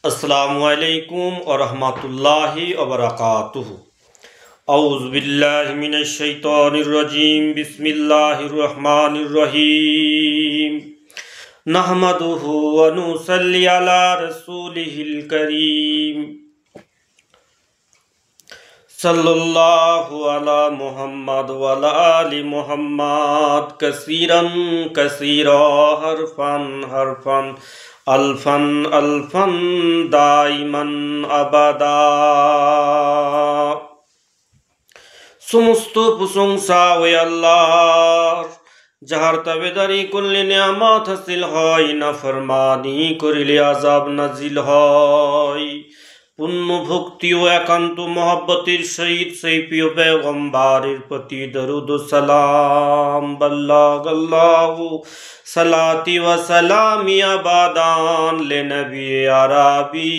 अस्सलामुअलैकुम वरहमतुल्लाहि वबरकातुहु। औज़ु बिल्लाहि मिनश शैतानिर रजीम। बिस्मिल्लाहिर रहमानिर रहीम। नहमदुहु व नुसल्ली अला रसूलिहिल करीम। सल्लल्लाहु अला मुहम्मद व अला आलि मुहम्मद कसीरन कसीरा हरफन हरफन अल्फन अल्फन दाइमन अबादा। সমস্ত প্রশংসা ওই আল্লাহর, যাহার তাবেদারি করলে নিয়ামত হাসিল হয়, না ফরমানি করিলে আযাব নাজিল হয়। পূর্ণ ভক্তি ও একান্ত মহব্বতের সহিত সেই প্রিয় পয়গম্বরের প্রতি দরুদ ও সালাম। বাল্লাগাল্লাহু সালাতি ওয়া সালামি আবাদান লে নবী আরাবি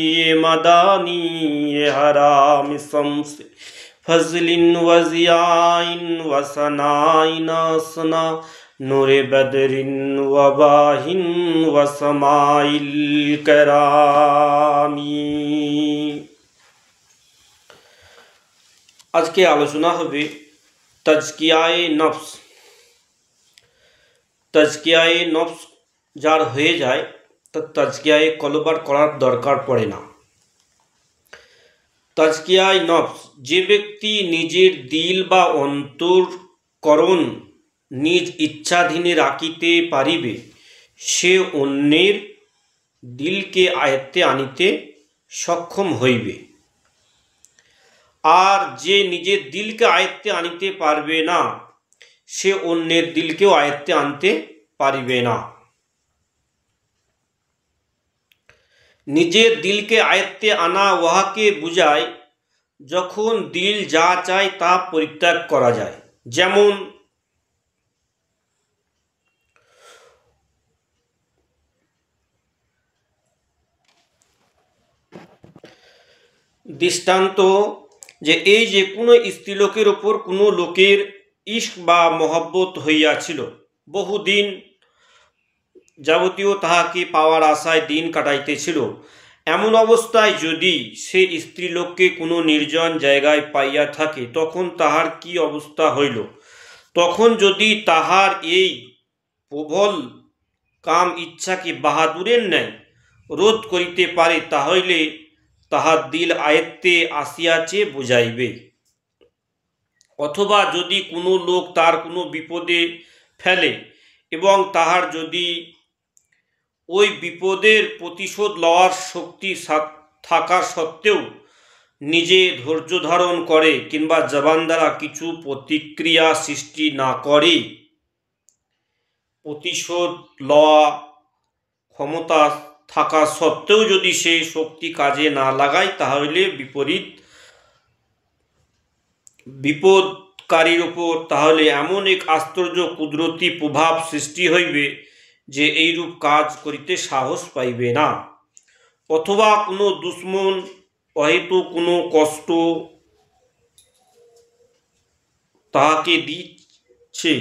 মাদানী হারাম শামস ফজলিন ওয়া জিয়াইন ওয়া সানাইন আসনা নূরে বদরিন ওয়া বাহিন ওয়া সামাইল কেরামি। আজকে আলোচনা হবে তাজকিয়ায়ে নফস। তাজকিয়ায়ে নফস যার হয়ে যায় তার তাজকিয়ায়ে কলব আর করার দরকার পড়ে না। তাজকিয়ায়ে নফস, যে ব্যক্তি নিজের দিল বা অন্তরকরণ নিজ ইচ্ছাধীনে রাখিতে পারিবে, সে অন্যের দিলকে আয়ত্তে আনিতে সক্ষম হইবে। আর যে নিজের দিলকে আয়ত্তে আনিতে পারবে না, সে অন্যের দিলকেও আয়ত্তে আনতে পারিবে না। নিজের দিলকে আয়ত্তে আনা উহাকে বুঝায় যখন দিল যা চায় তা পরিত্যাগ করা যায়। যেমন দৃষ্টান্ত, যে এই যে কোনো স্ত্রীলোকের ওপর কোনো লোকের ইশক বা মহব্বত হইয়াছিল, বহুদিন যাবতীয় তাহাকে পাওয়ার আশায় দিন কাটাইতেছিল। এমন অবস্থায় যদি সে স্ত্রীলোককে কোনো নির্জন জায়গায় পাইয়া থাকে, তখন তাহার কি অবস্থা হইল? তখন যদি তাহার এই প্রবল কাম ইচ্ছাকে বাহাদুরের ন্যায় রোধ করিতে পারে, তাহলে তাহার দিল আয়ত্তে আসিয়াছে বুঝাইবে। অথবা যদি কোনো লোক তার কোনো বিপদে ফেলে এবং তাহার যদি ওই বিপদের প্রতিশোধ লওয়ার শক্তি থাকা সত্ত্বেও নিজে ধৈর্য ধারণ করে কিংবা জবান দ্বারা কিছু প্রতিক্রিয়া সৃষ্টি না করে, প্রতিশোধ লওয়া ক্ষমতা থাকা সত্ত্বেও যদি সেই শক্তি কাজে না লাগায়, তাহলে বিপদকারীর উপর তাহলে এমন এক আশ্চর্য কুদরতি প্রভাব সৃষ্টি হইবে যে এইরূপ কাজ করিতে সাহস পাইবে না। অথবা কোনো দুশ্মন অহেতুক কোনো কষ্ট তাহাকে দিচ্ছে,